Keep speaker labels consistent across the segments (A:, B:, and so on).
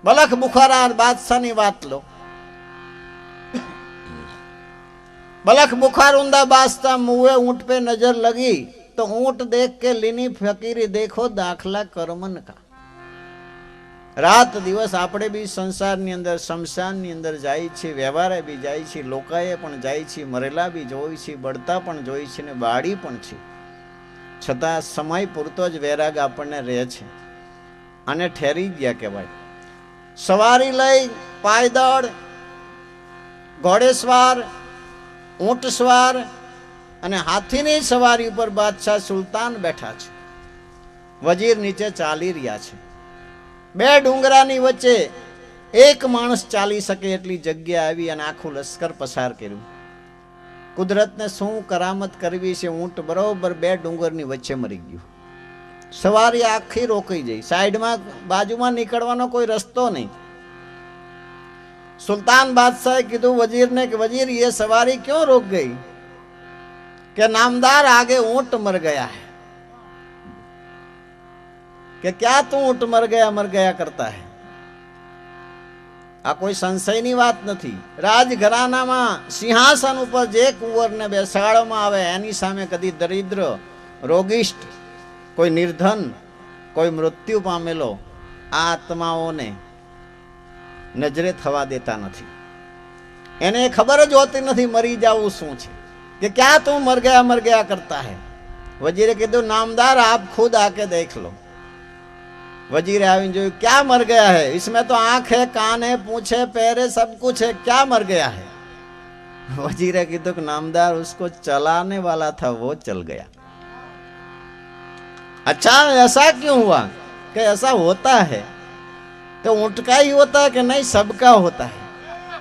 A: बलख बुखारा बादशाह ની વાત લો। बलख बुखार उंदा बादशाह मुए ऊंट पे नजर लगी तो ऊंट देख के लीनी फकीरी देखो दाखला कर्मन का। रात दिवस આપણે બી સંસારની અંદર શમશાનની અંદર જાય છે, વ્યવહારે બી જાય છે, લોકાએ પણ જાય છે, મરેલા બી જોઈ છે, બળતા પણ જોઈ છે ને બાળી પણ છે, છતાં સમય પૂરતો જ વૈરાગ આપણને રહે છે અને ઠેરી ગયા કહેવાય। સવારી લઈ પાયદળ, ઘોડેસવાર, ઊંટ સવાર અને હાથીની સવારી ઉપર બાદશાહ સુલતાન બેઠા છે, વજીર નીચે ચાલી રહ્યા છે। બે ડુંગરાની વચ્ચે એક માણસ ચાલી શકે એટલી જગ્યા આવી અને આખું લશ્કર પસાર કર્યું। કુદરતને શું કરામત કરવી છે, ઊંટ બરોબર બે ડુંગરની વચ્ચે મરી ગયું। સવારી આખી રોકાઈ ગઈ, સાઈડમાં બાજુમાં નીકળવાનો કોઈ રસ્તો નહીં। सुल्तान बादशाह कीधु वजीर ने कि वजीर ये सवारी क्यों रुक गई? कि नामदार आगे ऊंट मर गया है। कि क्या तू ऊंट मर गया करता है? आ कोई संशयनी बात नहीं। राजघराना में सिंहासन पर जे कुंवर ने बेसाड़वामां आवे एनी सामे कदी दरिद्र, रोगिष्ट, कोई निर्धन, कोई मृत्यु पामेलो आत्माओं ने नजरे थवा देता नहीं। एने खबर ज होती नहीं मरी जाऊ शू छे, कि क्या तू मर गया करता है? वजीरे कीधु नामदार आप खुद आके देख लो। वजीरे आवीने जोयुं, क्या मर गया है? इसमें तो आंख है, कान है, पूंछ है, पैर है, सब कुछ है, क्या मर गया है? वजीरे कीधु कि नामदार उसको चलाने वाला था वो चल गया। अच्छा ऐसा क्यों हुआ? कि ऐसा होता है। तो ऊंट का ही होता है कि नहीं सबका होता है?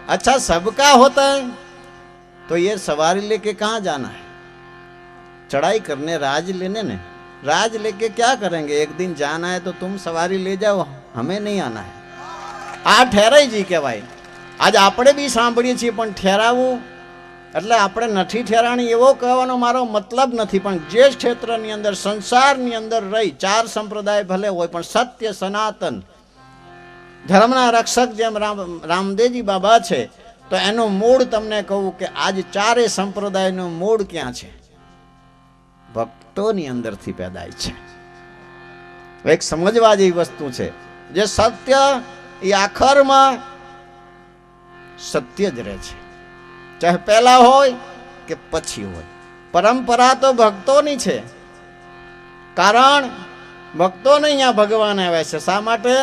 A: अच्छा सबका होता है तो ये सवारी लेके कहाँ जाना है? चढ़ाई करने, राज लेने ने। राज लेके क्या करेंगे? एक दिन जाना है तो तुम सवारी ले जाओ, हमें नहीं आना है। आ ठहराई जी कहेवाय। आज આપણે બી સાંભળીએ છીએ પણ ઠેરાવું એટલે આપણે નથી ઠેરાણી એવો કહેવાનો મારો મતલબ નથી, પણ જે ક્ષેત્રની અંદર સંસારની અંદર રહી ચાર સંપ્રદાય ભલે હોય પણ સત્ય સનાતન ધર્મના રક્ષક જેમ રામદેવજી બાબા છે તો એનું મૂળ તમને કહું કે આજ ચારે સંપ્રદાયનું મૂળ ક્યાં છે? ભક્તોની અંદરથી પેદાય છે। એક સમજવા જેવી વસ્તુ છે, જે સત્ય એ આખરમાં સત્ય જ રહે છે, ચાહે પહેલા હોય કે પછી હોય। પરંપરા તો ભક્તોની છે, કારણ ભક્તોને અહીંયા ભગવાન આવ્યા છે। શા માટે?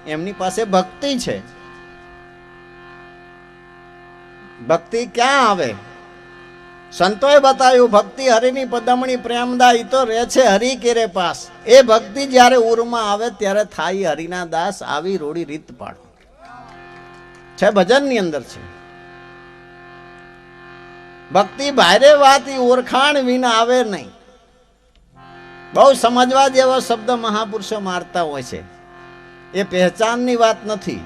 A: એમની પાસે ભક્તિ છે। ભક્તિ ક્યાં આવે? સંતોએ બતાવ્યું ભક્તિ હરિની પદમણી પ્રેમદા ઈ તો રહે છે હરિ કેરે પાસ। એ ભક્તિ જ્યારે ઉરમાં આવે ત્યારે થાય હરિના દાસ આવી રોડી રીત પાડ છે, ભજનની અંદર છે। ભક્તિ ભારે વાત ઈ ઓળખાણ વિના આવે નહીં। બહુ સમજવા જેવો શબ્દ મહાપુરુષો મારતા હોય છે, એ પહેચાનની વાત નથી।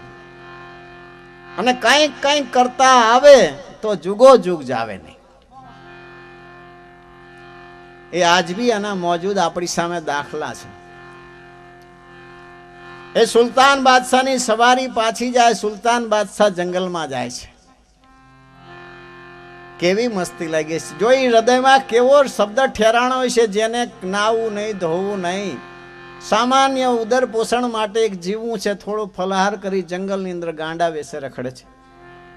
A: અને કંઈક કંઈક કરતા આવે તો જુગો જુગ જાવે નહીં। એ આજ બી આના મોજૂદ આપણી સામે દાખલા છે। એ સુલતાન બાદશાહની સવારી પાછી જાય, સુલતાન બાદશાહ જંગલમાં જાય છે। કેવી મસ્તી લાગે છે! જો એ હૃદયમાં કેવો શબ્દ ઠેરાણો છે, જેને નાવું નહીં, ધોવું નહીં, સામાન્ય ઉદર પોષણ માટે એક જીવવું છે, થોડો ફલહાર કરી જંગલની અંદર ગાંડા વેસે રખડે છે,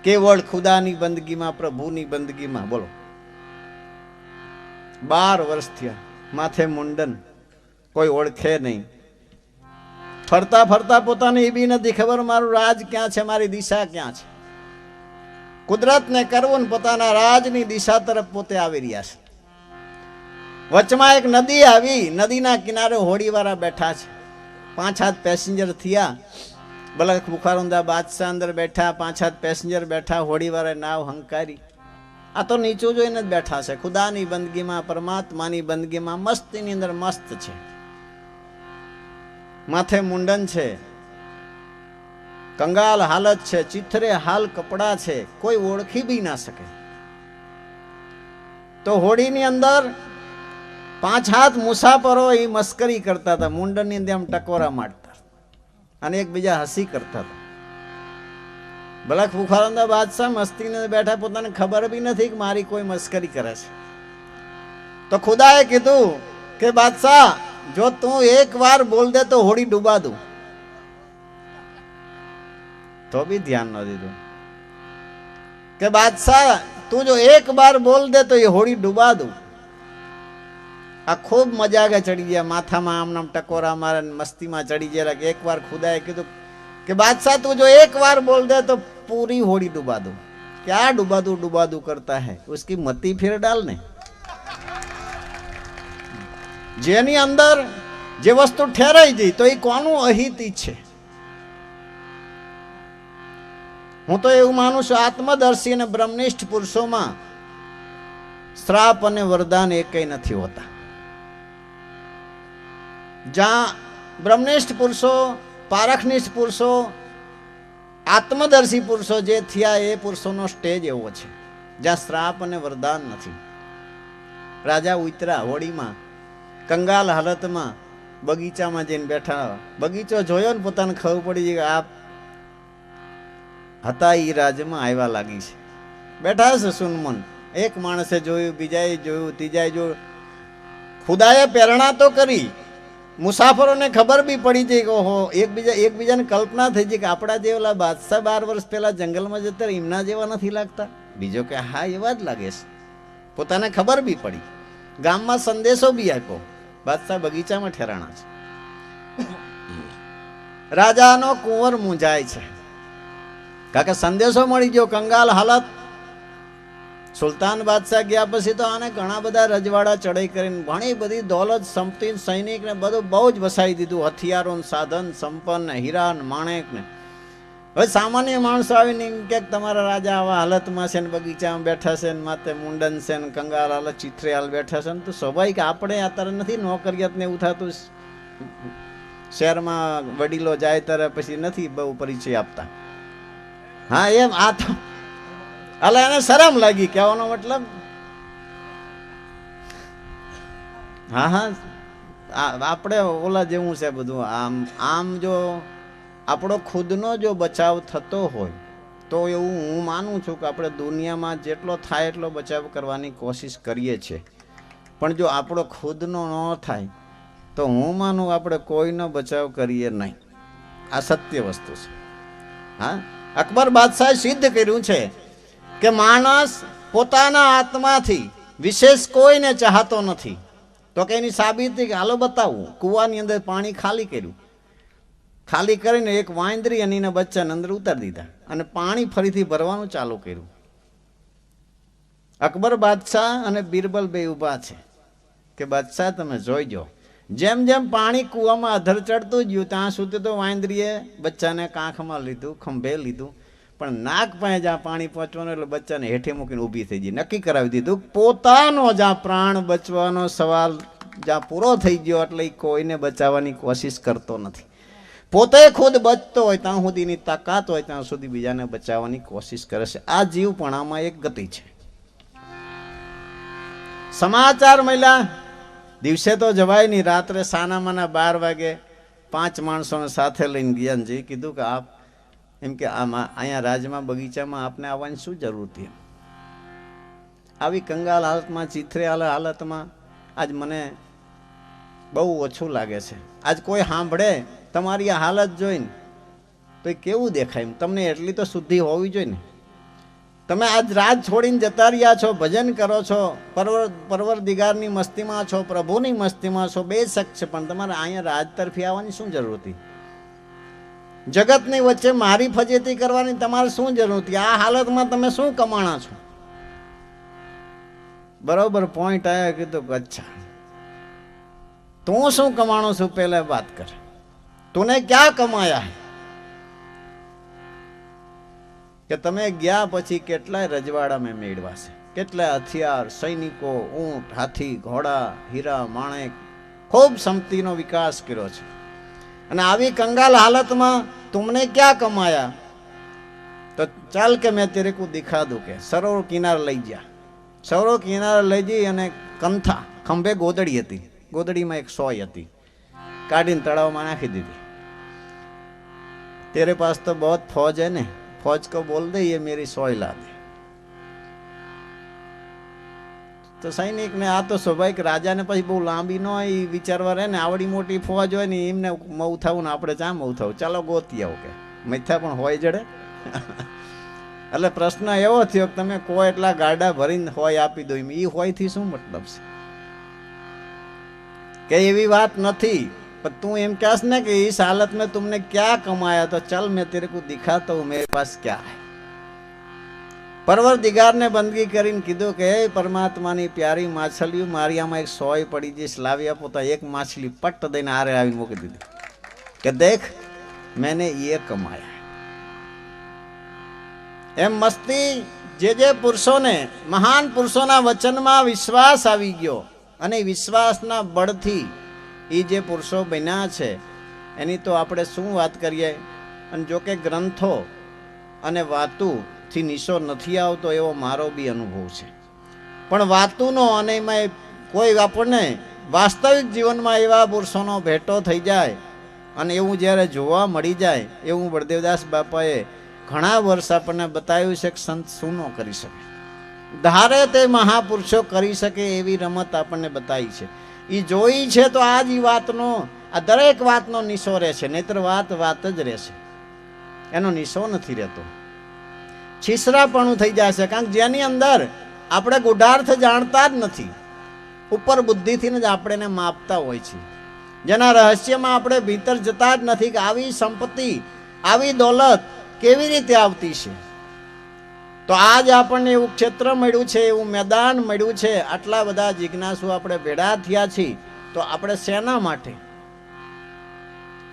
A: કેવળ ખુદાની બંદગીમાં, પ્રભુની બંદગીમાં। બોલો 12 વર્ષ થયા, માથે મુંડન, કોઈ ઓળખે નહીં, ફરતા ફરતા પોતાને એ બી નથી ખબર મારું રાજ ક્યાં છે, મારી દિશા ક્યાં છે। કુદરતને કરવું ને પોતાના રાજની દિશા તરફ પોતે આવી રહ્યા છે। વચમાં એક નદી આવી, નદીના કિનારે હોડીવાળા બેઠા છે, 5-7 પેસેન્જર થયા। બલખ બુખારુંદા બાદશાહ અંદર બેઠા, 5-7 પેસેન્જર બેઠા, હોડીવાળા નાવ હંકારી। આ તો નીચું જોઈને જ બેઠા છે, ખુદાની બંદગીમાં, પરમાત્માની બંદગીમાં, મસ્તીની અંદર મસ્ત છે। માથે મુંડન છે, કંગાલ હાલત છે, ચિથરે હાલ કપડા છે, કોઈ ઓળખી બી ના શકે। તો હોડીની અંદર 5-7 મુસાફરો એ મસ્કરી કરતા હતા, મુંડનની અંદર એમ ટકોરા મારતા। અને એકબીજા હસી કરતા હતા. ભલા બુખારાના બાદશાહ મસ્તીને બેઠા, પોતાને ખબર બી નથી કે મારી કોઈ મસ્કરી કરે છે. તો ખુદાએ કીધું કે બાદશાહ, જો તું એક વાર બોલ દે તો હોડી ડૂબા દઉં. તો બી ધ્યાન ન દીધું કે બાદશાહ તું જો એક બાર બોલ દે તો એ હોડી ડૂબા દઉં. આ ખૂબ મજાકે ચડી ગયા, માથામાં આમ નામ ટકોરા મારે, મસ્તીમાં ચડી ગયા. એક વાર ખુદાએ કીધું કે બાદશાહ તું જો एक बार बोल दे तो पूरी होड़ी डुबा दूं. क्या डुबा दूं करता है, उसकी मती फिर डालने. જેની અંદર જે વસ્તુ ઠેરાઈ ગઈ તો એ કોનું અહિત છે. હું તો એવું માનું છું, આત્મદર્શી અને બ્રહ્મનિષ્ઠ પુરુષોમાં શ્રાપ અને વરદાન એકેય નથી હોતા. જ્યાં બ્રહ્મનિષ્ઠ પુરુષો, પારખનિષ્ઠ પુરુષો, આત્મદર્શી પુરુષો જે થયા એ પુરુષોનો સ્ટેજ એવો છે જ્યાં શ્રાપ અને વરદાન નથી. રાજા ઉતરા હોડીમાં, કંગાલ હાલતમાં બગીચામાં જઈને બેઠા. બગીચો જોયો ને પોતાને ખબર પડી કે આ હતા એ રાજ્યમાં આવ્યા લાગી છે. બેઠા છે સુનમન. એક માણસે જોયું, બીજાએ જોયું, ત્રીજાએ જોયું. ખુદાએ પ્રેરણા તો કરી, મુસાફરોને ખબર બી પડી જાય કે ઓહો, એકબીજાને કલ્પના થઈ જાય કે આપણા જેવા બાદશાહ 12 વર્ષ પહેલા જંગલમાં જતા એમના જેવા નથી લાગતા. બીજો કે હા એવા જ લાગે છે. પોતાને ખબર બી પડી. ગામમાં સંદેશો બી આપ્યો, બાદશાહ બગીચામાં ઠેરાણા છે. રાજાનો કુંવર મૂંઝાય છે, કારણ કે સંદેશો મળી ગયો, કંગાલ હાલત. સુલતાન બાદશાહ ગયા પછી તો આને ઘણા બધા રજવાડા ચડાઈ કરીને ઘણી બધી દોલત, સંપત્તિ, સૈનિક ને બધું બહુ જ વસાવી દીધું. હથિયારો, સાધન, સંપન્ન, હીરા, માણેક ને. હવે સામાન્ય માણસો આવીને કે તમારા રાજા આવા હાલતમાં છે ને બગીચામાં બેઠા છે ને માથે મુંડન છે ને કંગાલ હાલત, ચિત્રે હાલ બેઠા છે ને. તો સ્વાભાવિક આપણે અત્યારે નથી નોકરિયાત ને એવું થતું. શહેરમાં વડીલો જાય ત્યારે પછી નથી બહુ પરિચય આપતા. હા એમ આ તો અલે એને શરમ લાગી કહેવાનો મતલબ. હા હા આપણે ઓલા જેવું છે બધું. આમ જો આપણો ખુદનો જો બચાવ થતો હોય તો એવું હું માનું છું કે આપણે દુનિયામાં જેટલો થાય એટલો બચાવ કરવાની કોશિશ કરીએ છીએ. પણ જો આપણો ખુદનો ન થાય તો હું માનું આપણે કોઈનો બચાવ કરીએ નહીં. આ સત્ય વસ્તુ છે. હા, અકબર બાદશાહે સિદ્ધ કર્યું છે કે માણસ પોતાના આત્માથી વિશેષ કોઈને ચાહતો નથી. તો કે એની સાબિતી કે હાલો બતાવું. કૂવાની અંદર પાણી ખાલી કર્યું, ખાલી કરીને એક વાંદરી અને એના બચ્ચાને અંદર ઉતારી દીધા અને પાણી ફરીથી ભરવાનું ચાલુ કર્યું. અકબર બાદશાહ અને બિરબલ બે ઊભા છે કે બાદશાહ તમે જોઈજો. જેમ જેમ પાણી કૂવામાં અધર ચડતું ગયું ત્યાં સુધી તો વાંદરીએ બચ્ચાને કાંખમાં લીધું, ખંભે લીધું, પણ નાક પાસે જ્યાં પાણી પહોંચવાનું એટલે બચ્ચાને હેઠે મૂકીને ઊભી થઈ ગઈ. નક્કી કરાવી દીધું પોતાનો જ્યાં પ્રાણ બચવાનો સવાલ જ્યાં પૂરો થઈ ગયો એટલે કોઈને બચાવવાની કોશિશ કરતો નથી. પોતે ખુદ બચતો હોય ત્યાં સુધીની તાકાત હોય ત્યાં સુધી બીજાને બચાવવાની કોશિશ કરે છે. આ જીવપણામાં એક ગતિ છે. સમાચાર મળ્યા, દિવસે તો જવાય નહીં, રાત્રે સાનામાના 12 વાગે 5 માણસોને સાથે લઈને ગયા જે કીધું કે આપ એમ કે આમાં અહીંયા રાજમાં બગીચામાં આપને આવવાની શું જરૂર હતી? આવી કંગાલ હાલતમાં, ચીથરે હાલતમાં આજ મને બહુ ઓછું લાગે છે. આજ કોઈ સાંભળે તમારી આ હાલત જોઈને તો એ કેવું દેખાય? તમને એટલી તો શુદ્ધિ હોવી જોઈએ ને. તમે આજ રાજ છોડીને જતા રહ્યા છો, ભજન કરો છો, પરવરદિગારની મસ્તીમાં છો, પ્રભુની મસ્તીમાં છો, બે શક છે, પણ તમારે અહીંયા રાજ તરફી આવવાની શું જરૂર હતી? જગતની વચ્ચે મારી ફજેતી કરવાની તમારે શું જરૂર હતી? આ હાલતમાં તમે શું કમાણા છો? બરોબર પોઈન્ટ આવ્યા. કીધું અચ્છા તું શું કમાણો છું પહેલા વાત કર. તુને ક્યાં કમાયા હે? કે તમે ગયા પછી કેટલાય રજવાડા મેં મેળવા છે, કેટલાય હથિયાર, સૈનિકો, ઊંટ, હાથી, ઘોડા, હીરા, માણેક, ખૂબ સંપત્તિનો વિકાસ કર્યો છે. અને આવી કંગાલ હાલતમાં तुमने क्या कमाया? तो चल के मैं तेरे को दिखा दूं के सरोवर किनारे लई जा. સરોવર કિનારે લઈ જઈ અને કંથા ખંભે ગોદડી હતી, ગોદડીમાં એક સોય હતી, કાઢીને તળાવમાં નાખી દીધી. तेरे पास तो बहुत फौज है ने, फौज को बोल दे ये मेरी सोय ला दे। तो सैनिक ने आ तो स्वाभाविक राजा ने પછી બહુ લાંબી ન હોય વિચારવા રહે ને, આવડી મોટી ફોજ હોય ને એમને મઉ થવું ને આપણે ચા મઉ થવું, ચાલો ગોતી આવું કે મથ્યા પણ હોય જડે। એટલે પ્રશ્ન એવો થયો કે તમે કોઈ એટલા ગાડા ભરીને હોય આપી દો, એ હોય થી શું મતલબ છે કે એવી વાત નથી। पर तू एम कहस ना कि इस हालत में तुमने क्या कमाया, तो चल मैं तेरे को दिखाता हूं मेरे पास क्या है। परवरदिगार ने बंदगी करीने कीधुं के हे परमात्मानी प्यारी माछलियों मारी आमां एक सोय पड़ी जईश लावी आपो, तो एक माछली पट दईने आरे आवीने मूकी दीधी के देख मैंने ये कमाया है। एम मस्ती जे पुरुषों ने महान पुरुषों वचन में विश्वास आवी गयो अने विश्वासना बळथी ई जे पुरुषो बन्या छे एनी तो आपणे शुं वात करीए। अने जो के ग्रंथो अने वातू थी निशो नथी आवतो एवो मारो बी अनुभव छे, पण वातूनो अने एमां कोई आपणे वास्तविक जीवन में एवा पुरुषोनो भेटो थई जाय अने एवुं ज्यारे जोवा मळी जाय एवुं बळदेवदास बापाए घणा वर्ष आपणे बताव्युं छे के संत शुं न करी शके, धारे ते महापुरुषो करी शके एवी रमत आपणे बताई छे। ई जोई छे तो आज ई वातनो आ दरेक वातनो निशो रहेशे, नहीतर वात वात ज रहेशे, एनो निशो नथी रहेतो, छीसरापणुं थई जशे। कारण जेनी अंदर आपणे गुडार्थ जाणता ज नथी, उपर बुद्धिथी ज आपणे ने मापता होय छे, जेना रहस्यमां आपणे भीतर जता ज नथी के आवी संपत्ति आवी दौलत केवी रीते आवती छे। तो आज आपने एवं क्षेत्र मळ्युं छे, एवं मैदान मळ्युं छे, आटला बधा जिज्ञासु आपणे भेड़ा थया छे, तो आपणे सेना माटे?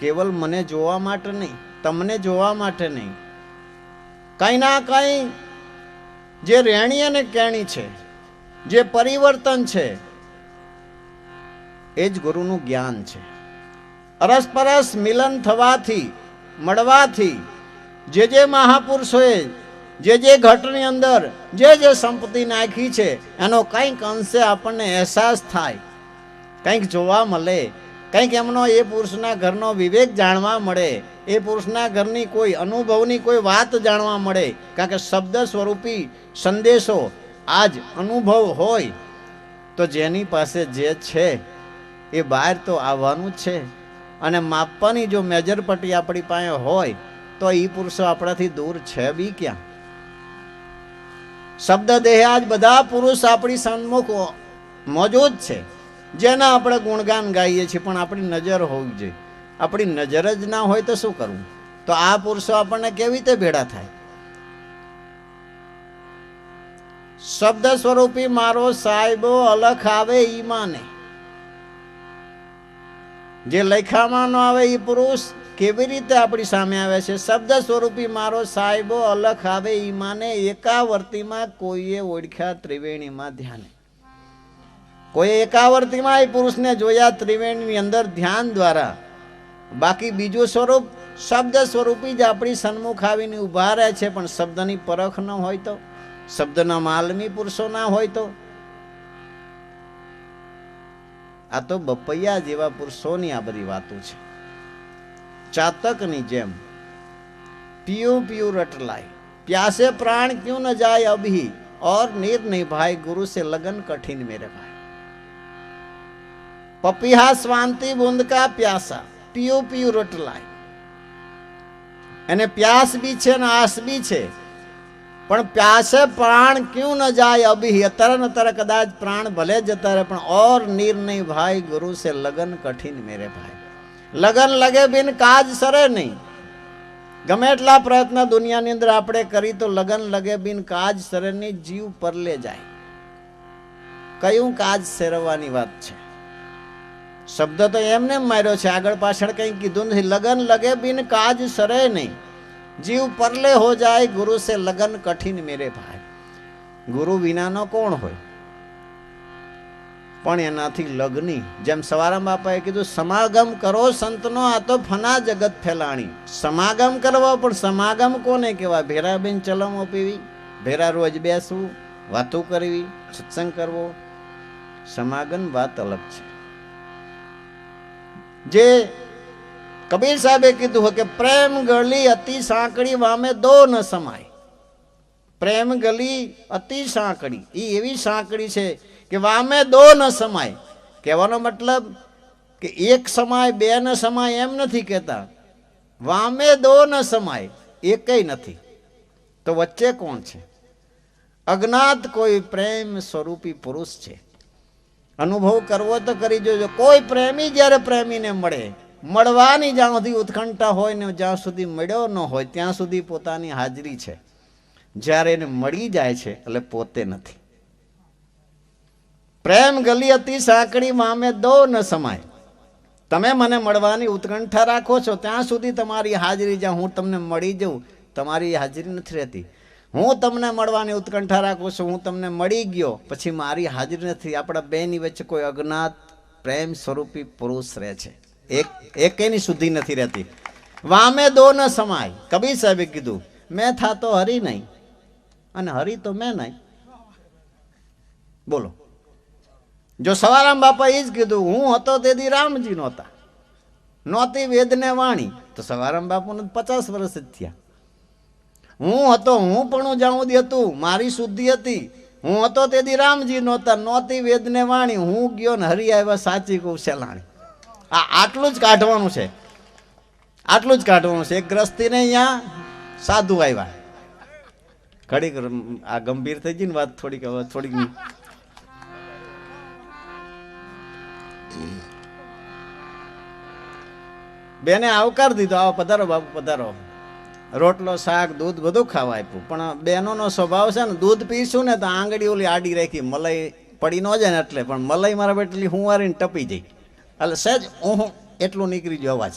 A: केवल मने जोवा माटे नहीं, तमने जोवा माटे नहीं, कई ना कई जे रेणी अने केणी छे, जे परिवर्तन छे एज गुरुनुं ज्ञान छे। अरसपरस मिलन थवाथी मळवाथी जे महापुरुषोए जे घटनी अंदर जे संपत्ति नाखी छे एनो कंईक अंशे आपने एहसास थाय, कंईक जोवा मळे, कंईक एमनो ए पुरुषना घरनो विवेक जाणवा मळे, ए पुरुषना घरनी कोई अनुभवनी कोई वात जाणवा मळे। कारण के शब्द स्वरूपी संदेशो आज अनुभव होय तो जेनी पासे जे छे ए बहार तो आववानुं ज छे, अने मापवानी जो मेजर पट्टी आपणी पासे होय तो ई पुरुषो आपणाथी दूर छे बी क्यां। शब्द देह आज बधा पुरुष अपनी सन्मुख मौजूद है, जेना આપણે ગુણગાન ગાઈએ છીએ, પણ આપણી નજર હોવી જોઈએ। આપણી નજર જ ના હોય તો શું કરવું? તો આ પુરુષો આપણને કેવી રીતે ભેળા થાય? શબ્દ સ્વરૂપી મારો સાહેબો અલખ આવે ઈ માને, જે લખામાં ન આવે ઈ પુરુષ केवी रीते अपनी सामे आवे छे। शब्द स्वरूपी मारो साहेबो अलख आवे ई माने, एकावर्ती में कोईए ओळख्या त्रिवेणी में ध्यान, कोई एकावर्ती में ए पुरुष ने जोया त्रिवेणी अंदर ध्यान द्वारा, बाकी बीजू स्वरूप शब्द स्वरूपी ज अपनी सन्मुख आवीने उभा रहे छे, पण शब्दनी परख न होय तो, शब्दना मालमी पुरुषो ना होय तो आ तो बपैया जेवा पुरुषोनी आ बधी वातो छे। चातकनी जेम पीयू पीयू रट लाई, प्यासे प्राण क्यों न जाए अभी, और नीर नहीं भाई गुरु से लगन कठिन मेरे भाई। पपीहा स्वांति बूंद का प्यासा, पीयू पीयू रट लाई, एने प्यास भी छे ने आस भी छे, पण प्यासे प्राण क्यों न जाए अभी, अतर कदाच प्राण भले जता रहे, पण और नीर नहीं भाई गुरु से लगन कठिन मेरे भाई। लगन लगे बिन काज सरे नहीं, गमे एटला प्रयत्न दुनिया नी अंदर आपणे करी तो लगन लगे बिन काज सरे नहीं, जीव परले जाए। कयुं काज सेरवानी वात छे? शब्द तो एमने मार्यो छे, आगळ पाछळ कंई कीधुं नथी। लगन लगे बिन काज सरे नहीं, जीव परले हो जाए गुरु से लगन कठिन मेरे भाई। गुरु विनानो कोण होय? पण एनाथी लगनी, जेम सवाराम बापाए कीधुं समागम करो संतनो आ तो फना जगत फैलाणी। समागम करवो, पण समागम कोने कहेवाय? भेरा बेन चलमो पीवी, भेरा रोज बेसवुं, वातो करवी, सत्संग करवो, समागम बात अलग छे। जे કબીર સાહેબે કીધું કે પ્રેમ ગલી અતિ સાંકડી વામે દો ન સમાય. પ્રેમ ગલી અતિ સાંકડી, એ એવી સાંકડી છે કે વામે દો ન સમાય. કહેવાનો મતલબ કે એક સમાય બે ન સમાય એમ નથી કહેતા, વામે દો ન સમાય, એકેય નથી. તો વચ્ચે કોણ છે? અજ્ઞાત કોઈ પ્રેમ સ્વરૂપી પુરુષ છે. અનુભવ કરવો તો કરી જોજો. કોઈ પ્રેમી જ્યારે પ્રેમીને મળે, મળવાની જ્યાં સુધી ઉત્કંઠા હોય ને જ્યાં સુધી મળ્યો ન હોય ત્યાં સુધી પોતાની હાજરી છે. જ્યારે એને મળી જાય છે એટલે પોતે નથી. પ્રેમ ગલી અતિ સાંકડી વામે દો ન સમાય. તમે મને મળવાની ઉત્કંઠા રાખો છો ત્યાં સુધી તમારી હાજરી, જ્યાં હું તમને મળી જાઉં તમારી હાજરી નથી રહેતી. હું તમને મળવાની ઉત્કંઠા રાખું છું, હું તમને મળી ગયો પછી મારી હાજરી નથી. આપણા બેની વચ્ચે કોઈ અજ્ઞાત પ્રેમ સ્વરૂપી પુરુષ રહે છે, એકેની શુદ્ધિ નથી રહેતી. વામે દો ન સમાય. કબીર સાહેબે કીધું મેં થા તો હરી નહીં અને હરી તો મેં નહીં. બોલો, જો સવારામ બાપા એ જ કીધું હું હતો તેથી રામજી નહોતા, નહોતી વેદને વાણી, તો સવારામ બાપુને 50 વર્ષ જ થયા. હું હતો, હું પણ જ્યાં સુધી હતું મારી શુદ્ધિ હતી. હું હતો તેથી રામજી નહોતા, નહોતી વેદને વાણી, હું ગયો ને હરી આવ્યા સાચી કહું સેલાણી. આટલું જ કાઢવાનું છે, આટલું જ કાઢવાનું છે. એક ગ્રસ્તીને અહીંયા સાધુ આવ્યા. ઘડીક આ ગંભીર થઈ ગઈ ને વાત, થોડીક બેને આવકાર દીધો, આવો પધારો બાપુ પધારો. રોટલો શાક દૂધ બધું ખાવા આપ્યું. પણ બહેનોનો સ્વભાવ છે ને, દૂધ પીશું ને તો આંગળી ઓલી આડી રાખી, મલાઈ પડી ન જાય ને એટલે. પણ મલાઈ મારા બેટલી હું વારીને ટપી જઈ, એટલે સહેજ હું એટલું નીકળી ગયો અવાજ.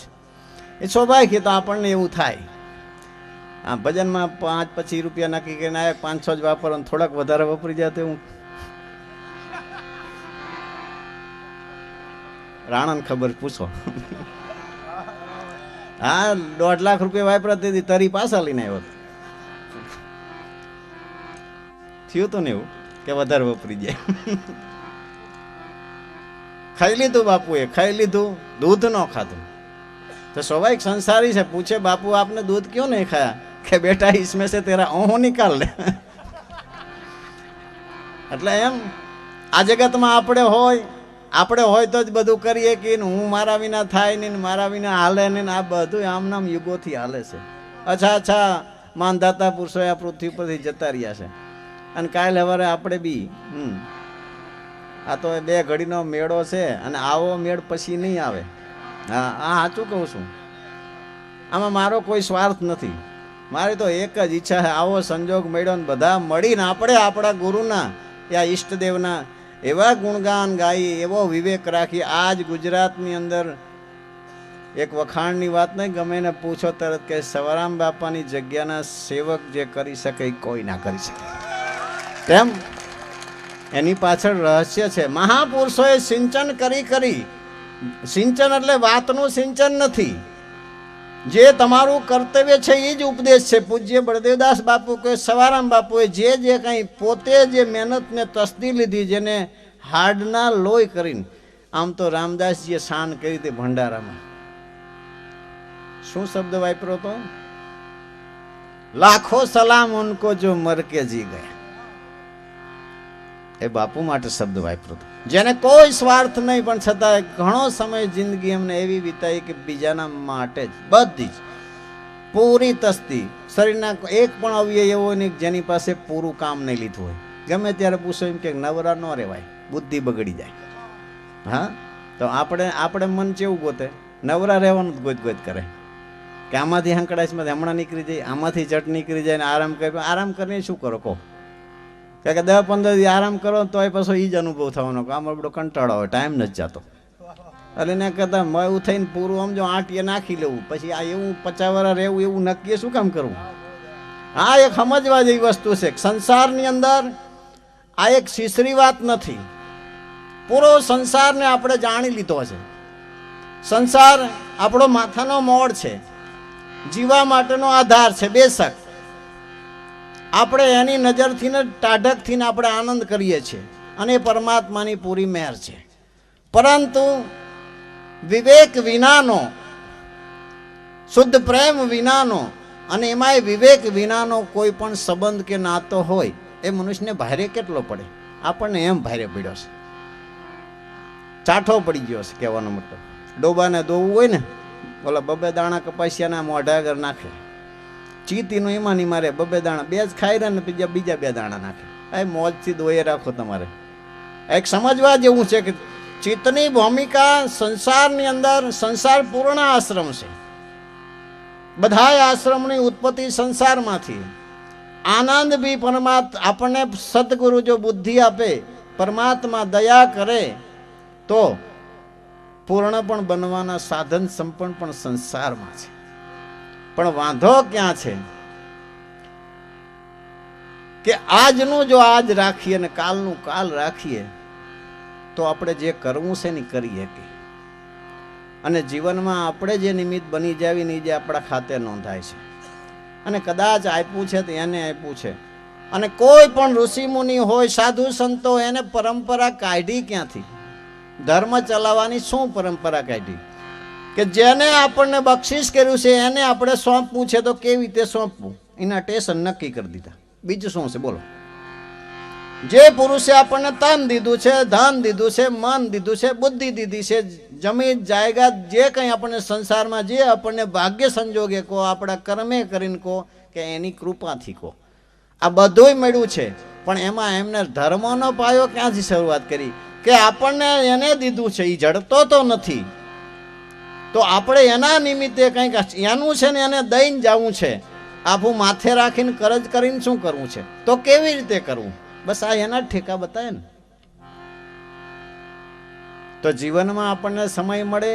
A: એ સ્વાભાવિક, તો આપણને એવું થાય. આ ભજનમાં 5-25 રૂપિયા નક્કી કરીને આવ્યા, 5-6 જ વાપરો, થોડાક વધારે વાપરી જાય તો હું રાણાને ખબર પૂછો. હા, 1.5 લાખ રૂપિયા વાપરા તેથી તરી પાછા લઈને આવ્યો. થયું તો ને એવું કે વધારે વપરી જાય. ખાઈ લીધું બાપુએ, ખાઈ લીધું, દૂધ ન ખાધું. તો સ્વાભાવિક સંસારી છે, પૂછે બાપુ આપને दूध क्यों नहीं खाया? કે બેટા इसमें से तेरा ओहो निकाल ले. એટલે એમ આ જગતમાં આપણે હોય તો જ બધું કરીએ કે હું મારા વિના થાય ને મારા વિના હાલે ને. આ બધું આમ નામ યુગોથી હાલે છે. અચ્છા માનધાતા પુરુષો આ પૃથ્વી પરથી જતા રહ્યા છે. અને કાલે સવારે આપણે બી આ તો 2 ઘડીનો મેળો છે અને આવો મેળ પછી નહીં આવે. હા, સાચું કહું છું. આમાં મારો કોઈ સ્વાર્થ નથી. મારી તો એક જ ઈચ્છા છે, આવો સંજોગ મળ્યો ને બધા મળીને આપણે આપણા ગુરુના યા ઈષ્ટદેવના એવા ગુણગાન ગાઈ, એવો વિવેક રાખી. આજ ગુજરાતની અંદર એક વખાણની વાત નહીં, ગમે ને પૂછો તરત કે સવારામ બાપાની જગ્યાના સેવક જે કરી શકે કોઈ ના કરી શકે. તેમ એની પાછળ રહસ્ય છે. મહાપુરુષોએ સિંચન કરી, સિંચન એટલે વાતનું સિંચન નથી, જે તમારું કર્તવ્ય છે એ જ ઉપદેશ છે. પૂજ્ય બળદેવદાસ બાપુ કે સવારામ બાપુએ જે કંઈ પોતે જે મહેનત ને તસ્દી લીધી, જેને હાડના લોહી કરીને, આમ તો રામદાસજીએ શાન કરી હતી ભંડારામાં. શું શબ્દ વાપરો તો? લાખો સલામ ઉनको જો મર કે જી ગયા. એ બાપુ માટે શબ્દ વાપરો હતો, જેને કોઈ સ્વાર્થ નહીં પણ છતાં ઘણો સમય જિંદગી એમને એવી વિતાઈ કે બીજાના માટે જ બધી જ પૂરી તસ્તી. શરીરના એક પણ અવયવ એવો નહીં જેની પાસે પૂરું કામ નહીં લીધું હોય. ગમે ત્યારે પૂછો એમ કે નવરા ન રહેવાય, બુદ્ધિ બગડી જાય. હા, તો આપણે મન કેવું ગોતે? નવરા રહેવાનું જ ગોત કરે કે આમાંથી હંકડાશમાં હમણાં નીકળી જાય, આમાંથી ચટ નીકળી જાય ને આરામ કરીને શું કરો કહો? કે 10-15 દી આરામ કરો તોય પાછો એ જ અનુભવ થવાનો કે આમાં બધો કંટાળો હોય, ટાઈમ નથી જતો. એટલે એને કરતાં એવું થઈને પૂરું સમજો આંટીએ નાખી લેવું, પછી આ એવું 50 વર્ષ રહેવું એવું નક્કી શું કામ કરવું? આ એક સમજવા જેવી વસ્તુ છે. સંસારની અંદર આ એક શીશરી વાત નથી. પૂરો સંસારને આપણે જાણી લીધો છે. સંસાર આપણો માથાનો મોડ છે, જીવા માટેનો આધાર છે. બેશક આપણે એની નજરથી ને ટાઢકથી આપણે આનંદ કરીએ છીએ અને પરમાત્માની પૂરી મહેર છે. પરંતુ વિવેક વિનાનો શુદ્ધ પ્રેમ વિનાનો અને એમાંય વિવેક વિનાનો કોઈ પણ સંબંધ કે નાતો હોય એ મનુષ્યને ભારે કેટલો પડે. આપણને એમ ભારે પડ્યો છે, ચાઠો પડી ગયો છે. કહેવાનો મતલબ ડોબાને દોવું હોય ને, ઓલા બબે દાણા કપાસિયાના મોઢા આગળ નાખે, ચીતીનું એમાં નહીં મારે, બબે દાણા બે જ ખાઈ રહ્યા ને બીજા 2 દાણા નાખે. એ મોજથી દોયે રાખો તમારે. એક સમજવા જેવું છે કે ચિત્તની ભૂમિકા સંસારની અંદર, સંસાર પૂર્ણ આશ્રમ છે. બધાય આશ્રમની ઉત્પત્તિ સંસારમાંથી. આનંદ બી પરમાત્મા આપણને સદગુરુ જો બુદ્ધિ આપે, પરમાત્મા દયા કરે તો પૂર્ણ પણ બનવાના સાધન સંપન્ન પણ સંસારમાં છે. પણ વાંધો ક્યાં છે કે આજનું જો આજ રાખીએ ને કાલનું કાલ રાખીએ તો આપણે જે કરવું છે ને કરીએ કે, અને જીવનમાં આપણે જે નિમિત્ત બની જાવી ને જે આપણા ખાતે નોંધાય છે. અને કદાચ આપ્યું છે તો એને આપ્યું છે. અને કોઈ પણ ઋષિ મુનિ હોય, સાધુ સંતો, એને પરંપરા કાઢી ક્યાંથી? ધર્મ ચલાવવાની શું પરંપરા કાઢી? કે જેને આપણને બક્ષિસ કર્યું છે એને આપણે સોંપવું છે, તો કેવી રીતે સોંપવું એના ટેશન નક્કી કરી દીધા. બીજું શું છે બોલો? જે પુરુષે આપણને તન દીધું છે, ધન દીધું છે, મન દીધું છે, બુદ્ધિ દીધી છે, જમીન જાયદાદ જે કંઈ આપણને સંસારમાં જે આપણને ભાગ્ય સંજોગે કહો, આપણા કર્મે કરીને કહો કે એની કૃપાથી કહો, આ બધુંય મળ્યું છે. પણ એમાં એમને ધર્મનો પાયો ક્યાંથી શરૂઆત કરી? કે આપણને એને દીધું છે, એ જડતો તો નથી, તો આપણે એના નિમિત્તે કંઈક એનું છે ને એને દઈને જવું છે. આખું માથે રાખીને કરજ કરીને શું કરવું છે, તો કેવી રીતે કરવું? બસ આ એના જ ઠેકા બતાવે ને. તો જીવનમાં આપણને સમય મળે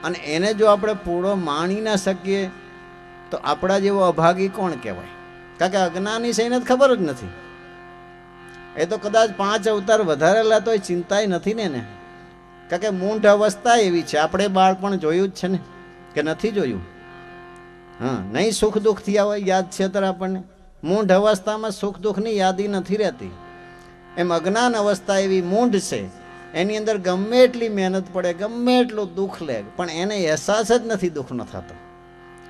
A: અને એને જો આપણે પૂરો માણી ના શકીએ તો આપણા જેવો અભાગી કોણ કહેવાય? કારણ કે અજ્ઞાની છે એને ખબર જ નથી. એ તો કદાચ 5 અવતાર વધારેલા તોય ચિંતાય નથી ને એને. કારણ કે મૂંઢ અવસ્થા એવી છે. આપણે બાળપણ જોયું જ છે ને, કે નથી જોયું? હા, નહીં સુખ દુઃખ થયા હોય યાદ છે ત્યારે આપણને. મૂંઢ અવસ્થામાં સુખ દુઃખની યાદી નથી રહેતી. એમ અજ્ઞાન અવસ્થા એવી મૂંઢ છે, એની અંદર ગમે એટલી મહેનત પડે, ગમે એટલું દુઃખ લે, પણ એને અહેસાસ જ નથી દુઃખનો થતો.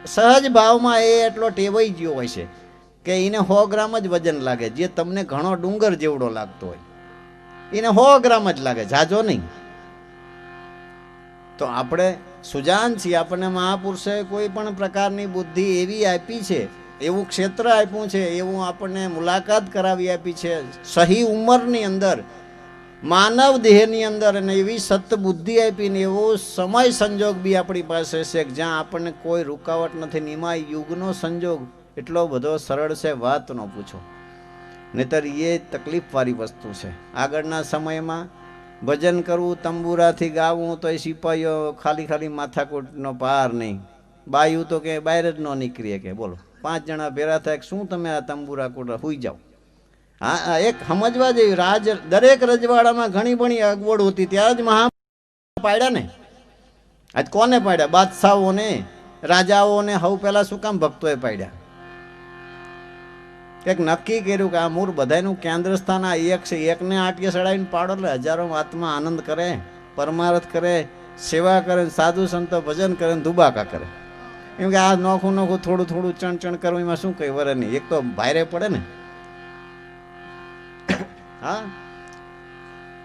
A: સહજ ભાવમાં એ એટલો ટેવાઈ ગયો હોય છે કે એને 100 ગ્રામ જ વજન લાગે. જે તમને ઘણો ડુંગર જેવડો લાગતો હોય એને 100 ગ્રામ જ લાગે, જાજો નહીં. તો આપણે સુજાન છીએ. આપણને મહાપુરુષે કોઈ પણ પ્રકારની બુદ્ધિ એવી આપી છે, એવું ક્ષેત્ર આપ્યું છે, એવું આપણને મુલાકાત કરાવી આપી છે સહી ઉંમરની અંદર, માનવ દેહની અંદર, અને એવી સત બુદ્ધિ આપીને એવો સમય સંજોગ બી આપણી પાસે છે જ્યાં આપણને કોઈ રૂકાવટ નથી. નિમા યુગનો સંજોગ એટલો બધો સરળ છે, વાત ન પૂછો. નહીતર એ તકલીફવાળી વસ્તુ છે. આગળના સમયમાં ભજન કરવું, તંબુરાથી ગાવું તો એ સિપાહીઓ ખાલી માથાકૂટનો પાર નહીં. બાયું તો કે બહાર જ ન નીકળીએ કે બોલો. 5 જણા ભેરા થાય, શું તમે આ તંબુરા કૂટ હુઈ જાઓ? હા, એક સમજવા જેવી દરેક રજવાડામાં ઘણી બણી અગવડ હતી, ત્યારે જ મહા પાડ્યા ને. આજ કોને પાડ્યા? બાદશાહોને, રાજાઓને. હવે પેલા શું કામ ભક્તોએ પાડ્યા? એક નક્કી કર્યું કે આ મૂળ બધાનું કેન્દ્ર સ્થાન આ એક છે. એકને આટકે ચડાવીને પાડો એટલે હજારો આત્મા આનંદ કરે, પરમાર્થ કરે, સેવા કરે, સાધુ સંતો ભજન કરે, દુબાકા કરે. એમ કે આ નોખું થોડું ચણ કરવું એમાં શું કઈ વરે નહીં. એક તો ભારે પડે ને. હા,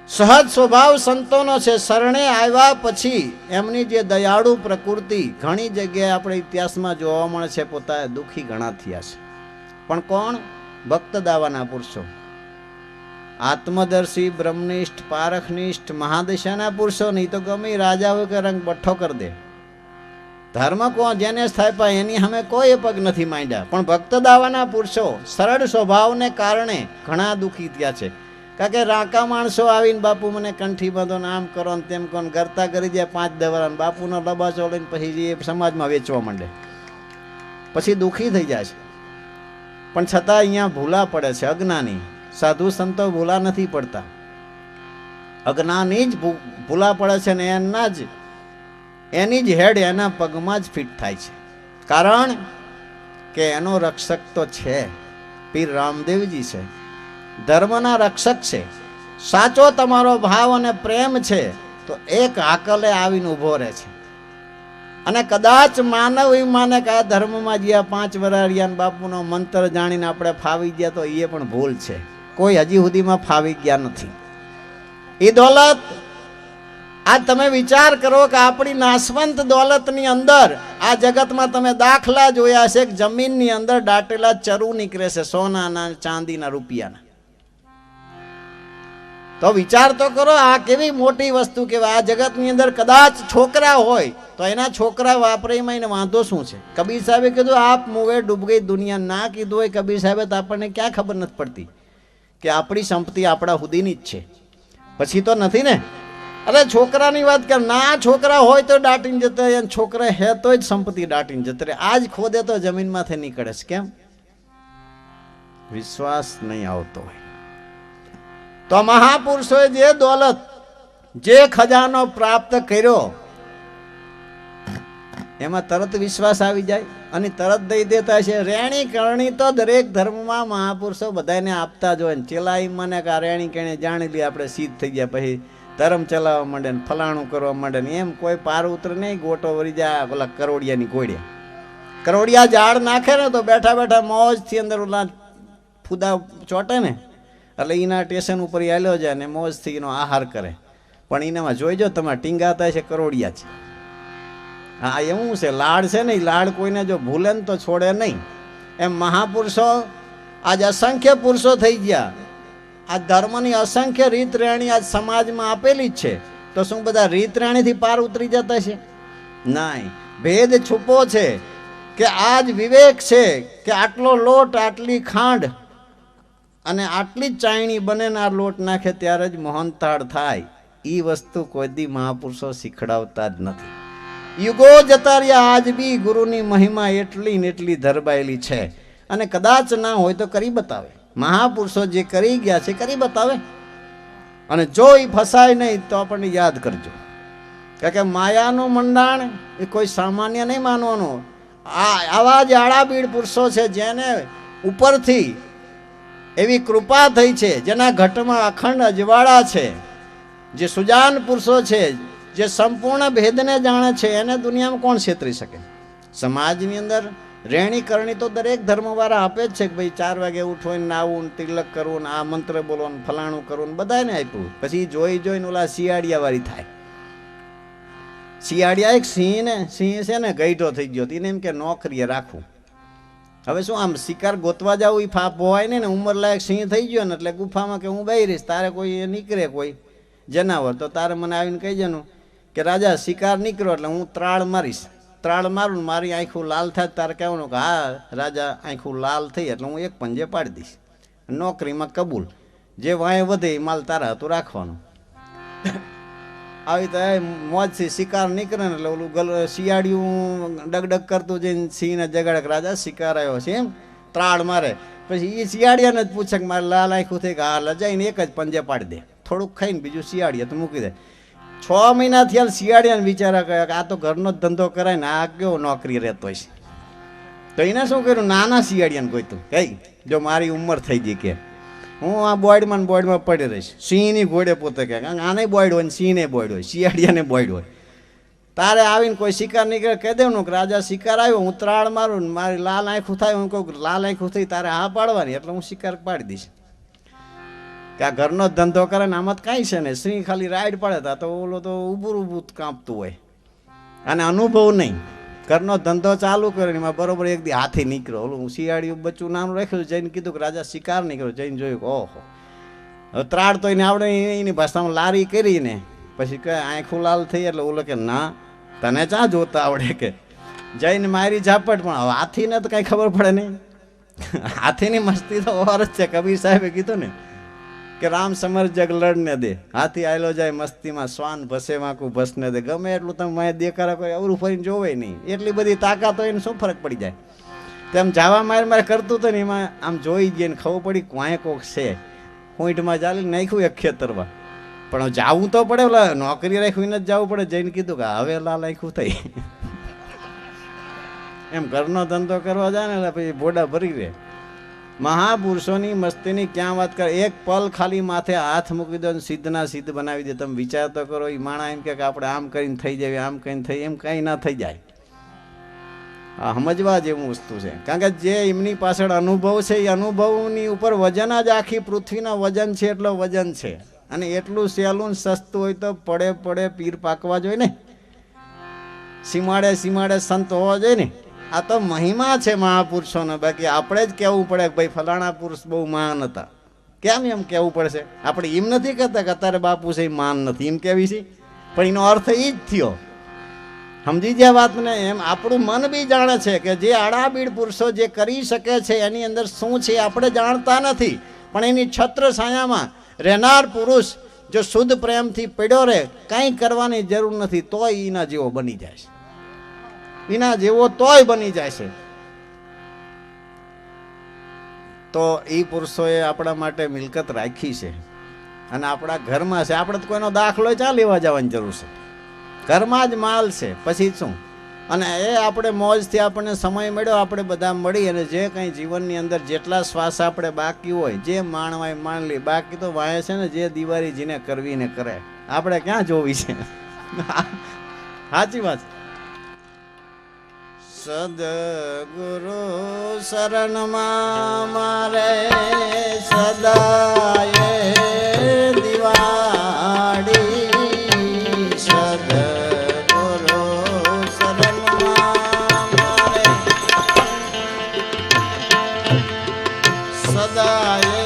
A: સહજ સ્વભાવ સંતોનો છે. શરણે આવ્યા પછી એમની જે દયાળુ પ્રકૃતિ ઘણી જગ્યાએ આપણે ઇતિહાસમાં જોવા મળે છે. પોતા દુઃખી ઘણા થયા છે, પણ કોણ? ભક્ત દાવાના પુરુષો, આત્મદર્શી, બ્રહ્મનિષ્ઠ, પારખનિષ્ઠ, મહાદશાના પુરુષો. નહીં તો ગમે રાજા હોય કે રંગ બઠ્ઠો કરી દે. ધર્મ કોણ જેને સ્થાપ્યા એની સામે કોઈ પગ નથી માંડ્યા. પણ ભક્ત દાવાના પુરુષો સરળ સ્વભાવને કારણે ઘણા દુઃખી થયા છે. કારણ કે રાકા માણસો આવીને બાપુ મને કંઠી બાંધો ને આમ કરો ને તેમ કરો, ગરતા કરી જાય 5 દવરા, બાપુનો લબાચો લઈને પછી એ સમાજમાં વેચવા માંડે, પછી દુઃખી થઈ જાય છે. પણ છતાં અહીંયા ભૂલા પડે છે અજ્ઞાની. સાધુ સંતો ભૂલા નથી પડતા, અજ્ઞાની જ ભૂલા પડે છે ને એની જ હેડ એના પગમાં જ ફિટ થાય છે. કારણ કે એનો રક્ષક તો છે, પીર રામદેવજી છે, ધર્મના રક્ષક છે. સાચો તમારો ભાવ અને પ્રેમ છે તો એક હાકલે આવીને ઊભો રહે છે. અને કદાચ માનવ એ માને કે આ ધર્મમાં જ્યાં 5 વરાળિયા બાપુનો મંત્ર જાણીને આપણે ફાવી ગયા તો એ પણ ભૂલ છે. કોઈ હજી સુધીમાં ફાવી ગયા નથી. એ દોલત આજ તમે વિચાર કરો કે આપણી નાશવંત દોલતની અંદર આ જગતમાં તમે દાખલા જોયા છે કે જમીનની અંદર દાટેલા ચરુ નીકળે છે સોનાના ચાંદીના રૂપિયાના. તો વિચાર તો કરો આ કેવી મોટી વસ્તુ કહેવાય. આ જગતની અંદર કદાચ છોકરા હોય તો એના છોકરા વાપરે એમાં એને વાંધો શું છે? કબીર સાહેબે કીધું આપ મુવે ડૂબ ગઈ દુનિયા. ના કીધું હોય કબીર સાહેબે તો આપણને ક્યાં ખબર નથી પડતી કે આપણી સંપત્તિ આપણા સુધીની જ છે, પછી તો નથી ને. અરે છોકરાની વાત કર, ના છોકરા હોય તો દાટીને જતો રહે, છોકરા હે તો જ સંપત્તિ દાટીને જતો રહે. આજ ખોદે તો જમીનમાંથી નીકળે છે. કેમ? વિશ્વાસ નહીં આવતો હોય. તો મહાપુરુષોએ જે દોલત જે ખજાનો પ્રાપ્ત કર્યો એમાં તરત વિશ્વાસ આવી જાય અને તરત દઈ દેતા છે. રેણી કરણી તો દરેક ધર્મમાં મહાપુરુષો બધાને આપતા જ હોય ને. ચેલા મને કે રેણી કરણી જાણી લે આપણે સિદ્ધ થઈ ગયા પછી ધર્મ ચલાવવા માંડે ને ફલાણું કરવા માંડે ને એમ કોઈ પાર ઉતરે નહીં. ગોટો વળી જાય ઓલા કરોડિયાની કોડિયા. કરોડિયા ઝાડ નાખે ને તો બેઠા બેઠા મોજથી અંદર ઓલા ફૂદા ચોટે ને એટલે એના સ્ટેશન ઉપર હાલ્યો જાય ને મોજથી એનો આહાર કરે. પણ એનામાં જોઈજો તમે ટીંગાતા છે કરોડિયા છે. હા એવું છે. લાડ છે ને એ લાડ કોઈને જો ભૂલે ને તો છોડે નહીં. એમ મહાપુરુષો આજ અસંખ્ય પુરુષો થઈ ગયા. આ ધર્મની અસંખ્ય રીત રેણી આજ સમાજમાં આપેલી જ છે. તો શું બધા રીત રેણીથી પાર ઉતરી જતા છે? નહીં. ભેદ છુપો છે કે આજ વિવેક છે કે આટલો લોટ આટલી ખાંડ અને આટલી જ ચાયણી બનેનાર લોટ નાખે ત્યારે જ મોહનતાળ થાય. એ વસ્તુ કોઈ દી મહાપુરુષો શીખડાવતા જ નથી. યુગો જતા રહ્યા આજ બી ગુરુની મહિમા એટલી ને એટલી ધરબાયેલી છે. અને કદાચ ના હોય તો કરી બતાવે. મહાપુરુષો જે કરી ગયા છે કરી બતાવે. અને જો એ ફસાય નહીં તો આપણને યાદ કરજો. કારણ કે માયાનું મંડાણ એ કોઈ સામાન્ય નહીં માનવાનું. આવા જ આળાબીડ પુરુષો છે જેને ઉપરથી એવી કૃપા થઈ છે, જેના ઘટમાં અખંડ અજવાળા છે, જે સુજાન પુરુષો છે, જે સંપૂર્ણ ભેદને જાણે છે, એને દુનિયામાં કોણ છેતરી શકે? સમાજની અંદર રેણી કરણી તો દરેક ધર્મવાળા આપે જ છે કે ભાઈ 4 વાગે ઉઠવું, નાવું, તિલક કરવું, આ મંત્ર બોલવાનું, ફલાણું કરવું, બધાને આપ્યું. પછી જોઈ જોઈને ઓલા શિયાળિયા વાળી થાય. શિયાળિયા એક સિંહ છે ને ગઈઢો થઈ ગયો, એને એમ કે નોકરીએ રાખવું. હવે શું આમ શિકાર ગોતવા જવું એ ફાપ હોય ને, ઉંમર લાયક સિંહ થઈ ગયો ને એટલે ગુફામાં કે હું બેહી રહીશ, તારે કોઈ નીકળે કોઈ જનાવર તો તારે મને આવીને કહી દેનું કે રાજા શિકાર નીકળ્યો એટલે હું ત્રાળ મારીશ. ત્રાળ મારું મારી આંખું લાલ થાય તારે કહેવાનું કે હા રાજા આંખું લાલ થઈ એટલે હું એક પંજે પાડી દઈશ. નોકરીમાં કબૂલ. જે વાંય વધે એ માલ તારા હતું રાખવાનું. આવી તો મોજથી શિકાર નીકળે ને એટલે ઓલું શિયાળિયું ડગડગ કરતું જઈને સિંહને જગાડે રાજા શિકાર આવ્યો છે એમ ત્રાળ મારે. પછી એ શિયાળિયાને જ પૂછે કે મારે લાલ આંખું થઈ કે હા લજાઈને એક જ પંજે પાડી દે, થોડુંક ખાઈને બીજું શિયાળિયા તો મૂકી દે. 6 મહિના થયા શિયાળિયાને વિચારા કહે કે આ તો ઘરનો જ ધંધો કરાય ને આ કેવો નોકરી રહેતો છે. તો એને શું કર્યું? નાના શિયાળિયાને ગોતું. કઈ જો મારી ઉંમર થઈ ગઈ કે હું આ બોયડમાં પડી રહીશ. સિંહની ઘોડે પોતે કે આને બોયડ હોય ને સિંહને બોયડ હોય, શિયાળિયાને બોયડ હોય. તારે આવીને કોઈ શિકાર નીકળે કહી દેવાનું કે રાજા શિકાર આવ્યો, હું ત્રાળ મારું ને મારી લાલ આંખું થાય, હું કહું લાલ આંખું થઈ તારે હા પાડવાની એટલે હું શિકાર પાડી દઈશ. કે આ ઘરનો જ ધંધો કરે ને આમાં કાંઈ છે ને. સિંહ ખાલી રાઈડ પડે તા તો ઓલો તો ઊભું કાંપતું હોય અને અનુભવ નહીં. ઘરનો ધંધો ચાલુ કર્યો એમાં બરોબર એક દી હાથી નીકળ્યો. ઓલું શિયાળિયું બચ્ચું નામ રાખ્યું. જઈને કીધું કે રાજા શિકાર નીકળ્યો. જઈને જોયું કે ઓહો હવે ત્રાળ તો એને આવડે. એની ભાષામાં લારી કરીને પછી કે આંખું લાલ થઈ એટલે ઓલો કે ના તને ચા જોતા આવડે કે જઈને મારી ઝાપટ. પણ હવે હાથીને તો કાંઈ ખબર પડે નહીં. હાથીની મસ્તી તો ઓર જ છે. કબીર સાહેબે કીધું ને કે રામ સમર જગ લડને દે, હાથી આયલો જાય મસ્તીમાં, શ્વાન ભસે વાંકું ભસને દે. ગમે એટલું તમે માય દેખાડા કોઈ અવરું ફરીને જોવે નહીં. એટલી બધી તાકાત હોય એને શું ફરક પડી જાય? તેમ જાવા માર કરતું હતું ને એમાં આમ જોઈ ગઈ ને ખબર પડી ક્વાંય કોક છે. પોઈન્ટમાં ચાલી નાખ્યું એક ખેતરમાં. પણ જાવું તો પડે, ઓલા નોકરી રાખ્યું એને જ જવું પડે. જઈને કીધું કે હવે લાલ આંખું થઈ. એમ ઘરનો ધંધો કરવા જાય ને એટલે પછી બોડા ભરી રહે. મહાપુરુષોની મસ્તીની ક્યાં વાત કરે. એક પલ ખાલી માથે હાથ મૂકી દો ને સિદ્ધના સિદ્ધ બનાવી દે. તમે વિચાર તો કરો. એ માણા એમ કે આપણે આમ કરીને થઈ જાય, આમ કરીને થઈ, એમ કંઈ ના થઈ જાય. આ સમજવા જેવું વસ્તુ છે. કારણ કે જે એમની પાછળ અનુભવ છે એ અનુભવની ઉપર વજન જ આખી પૃથ્વીના વજન છે એટલો વજન છે. અને એટલું સહેલું સસ્તું હોય તો પડે પડે પીર પાકવા જોઈએ ને, સીમાડે સીમાડે સંત હોવા જોઈએ ને. આ તો મહિમા છે મહાપુરુષોનો. બાકી આપણે જ કહેવું પડે કે ભાઈ ફલાણા પુરુષ બહુ મહાન હતા. કેમ એમ કહેવું પડશે? આપણે એમ નથી કહેતા કે અત્યારે બાપુ છે એ માન નથી એમ કહેવી છે, પણ એનો અર્થ એ જ થયો. સમજી ગયા વાતને? એમ આપણું મન બી જાણે છે કે જે આડાબીડ પુરુષો જે કરી શકે છે એની અંદર શું છે આપણે જાણતા નથી. પણ એની છત્ર છાયામાં રહેનાર પુરુષ જો શુદ્ધ પ્રેમથી પડ્યો રહે, કંઈ કરવાની જરૂર નથી, તોય એના જેવો બની જાય છે. એના જેવો તોય બની જાય છે. તો એ પુરુષોએ આપણા માટે મિલકત રાખી છે અને આપણા ઘરમાં છે. આપણે તો કોઈનો દાખલો ચા લેવા જવાની જરૂર છે? ઘરમાં જ માલ છે, પછી શું? અને એ આપણે મોજથી આપણને સમય મળ્યો, આપણે બધા મળી અને જે કંઈ જીવનની અંદર જેટલા શ્વાસ આપણે બાકી હોય જે માણવાય માણ લે. બાકી તો વાય છે ને જે દિવાળી જેને કરવી ને કરે, આપણે ક્યાં જોવી છે? સાચી વાત. સદગુરુ શરણમાં મારે સદાય દિવાળી. સદગુરુ શરણમાં મારે સદાય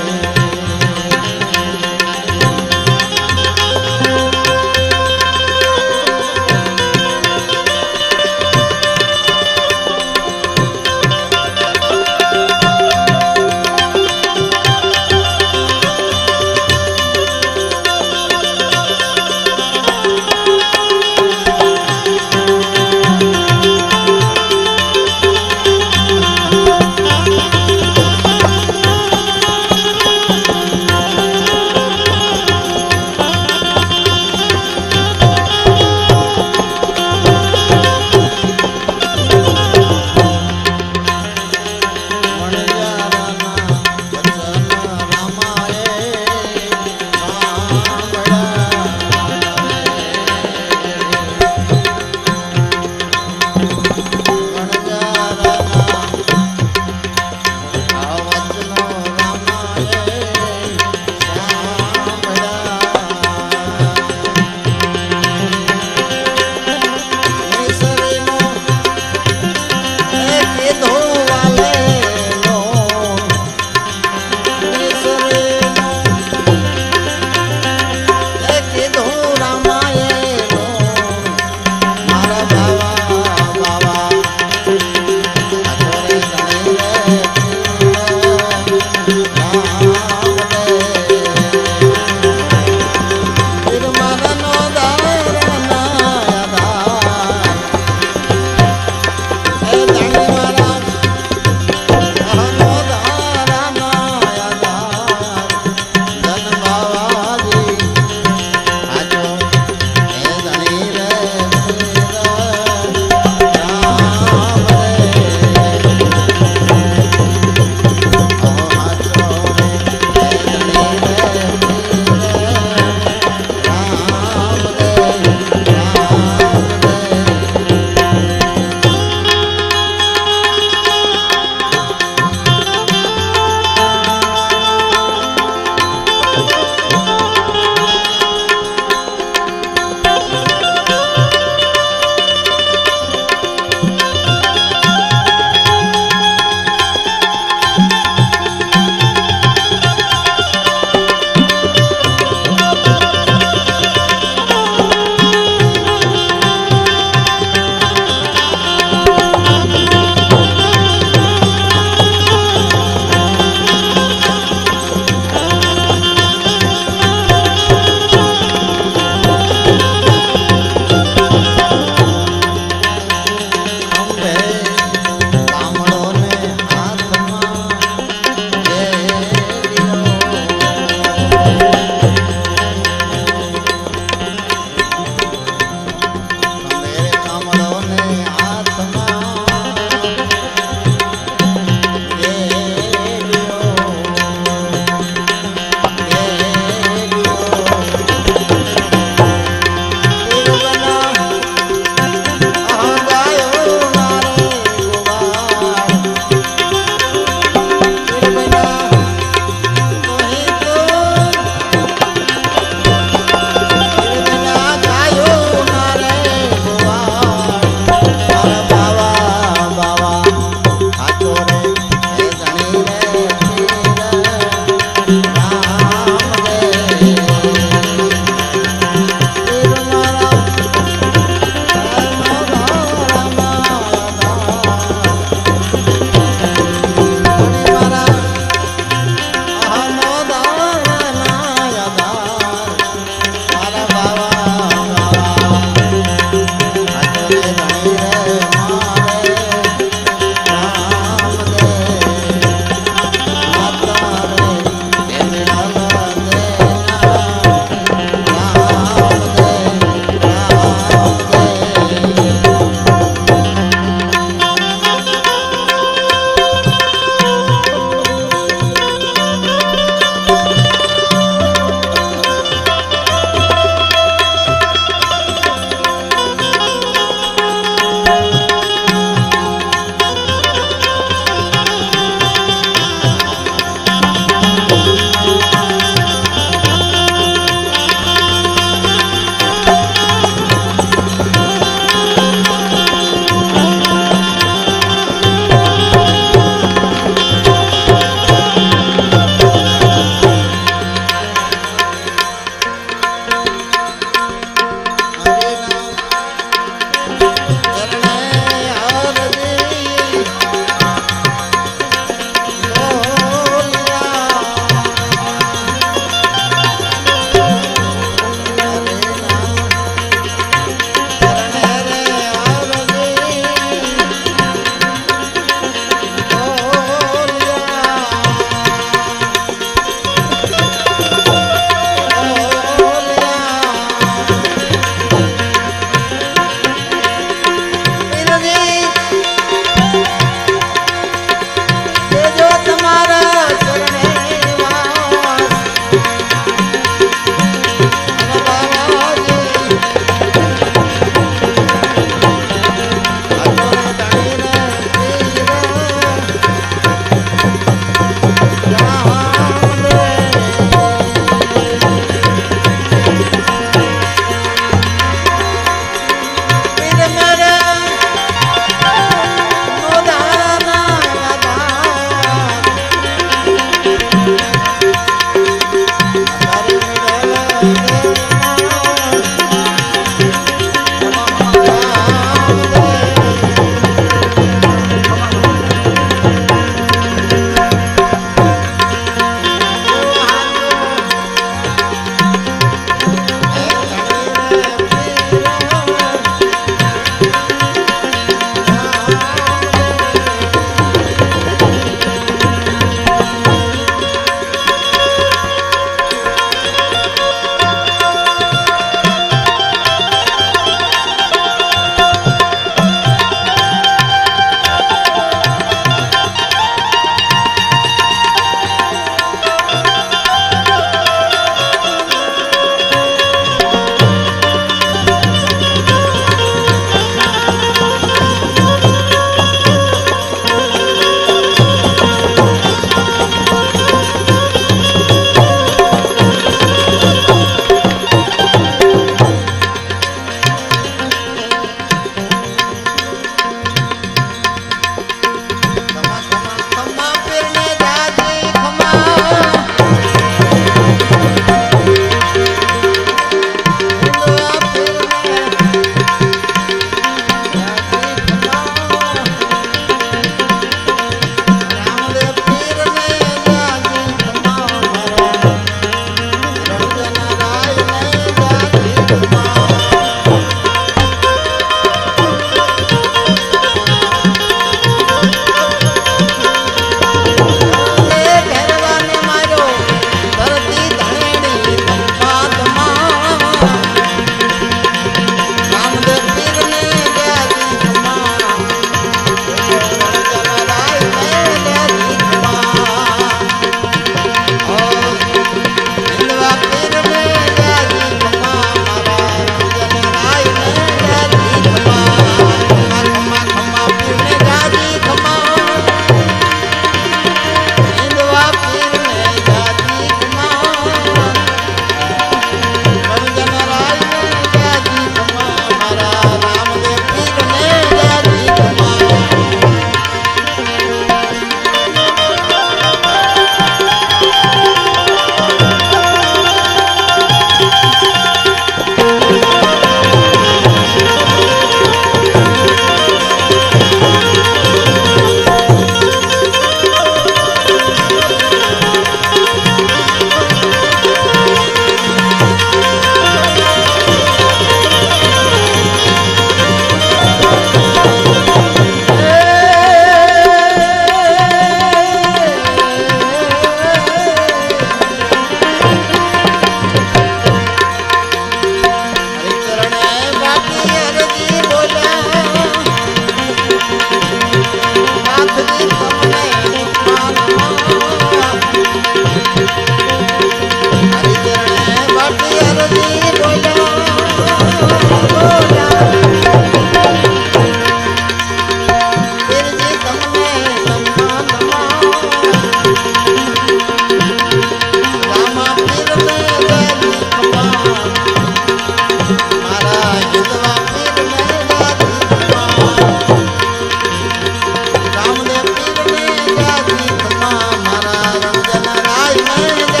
A: રામદેવ પીર ને જાજી ખમા મારા રંજન રાય ને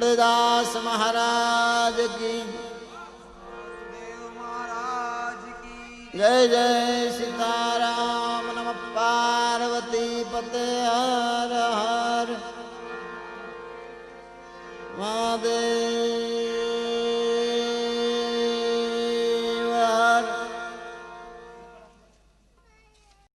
A: तुलसीदास महाराज की जय जय सीताराम नमः पार्वती पते हर हर महादेव।